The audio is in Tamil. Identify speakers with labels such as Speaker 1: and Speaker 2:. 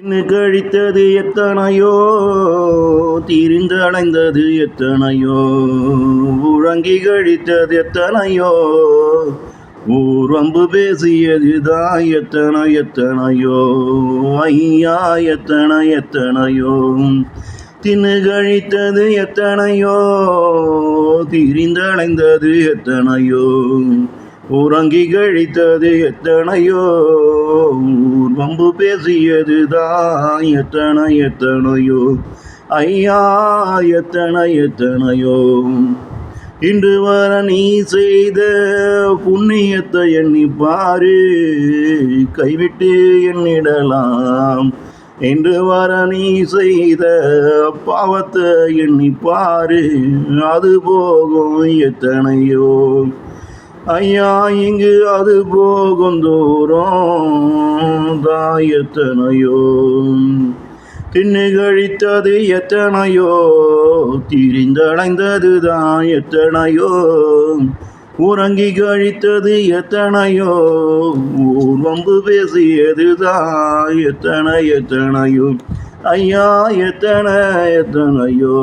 Speaker 1: இன்னும் கழித்தது எத்தனையோ, தீர்ந்தடைந்தது எத்தனையோ, உறங்கி கழித்தது எத்தனையோ, ஊர்வம்பு பேசியதுதான் எத்தனை எத்தனையோ, ஐயா எத்தனை எத்தனையோ, தின்னு கழித்தது எத்தனையோ, தீர்ந்தடைந்தது எத்தனையோ, உறங்கி கழித்தது எத்தனையோ, ஊர்வம்பு பேசியதுதான் எத்தனை எத்தனையோ, ஐயா எத்தனை எத்தனையோ. இன்று வர நீ செய்த புண்ணியத்தை எண்ணி பாரு, கைவிட்டு எண்ணிடலாம். இன்று வர நீ செய்த பாவத்தை எண்ணி பாரு, அது போகும் எத்தனையோ, ஐயா இங்கு அது போகும் தூரம் தான் எத்தனையோ. தின்னு கழித்தது எத்தனையோ, திரிந்தடைந்தது தான் எத்தனையோ, உறங்கி கழித்தது எத்தனையோ, ஊர்வம்பு பேசியது தான் எத்தனை எத்தனையோ, ஐயா எத்தனை எத்தனையோ.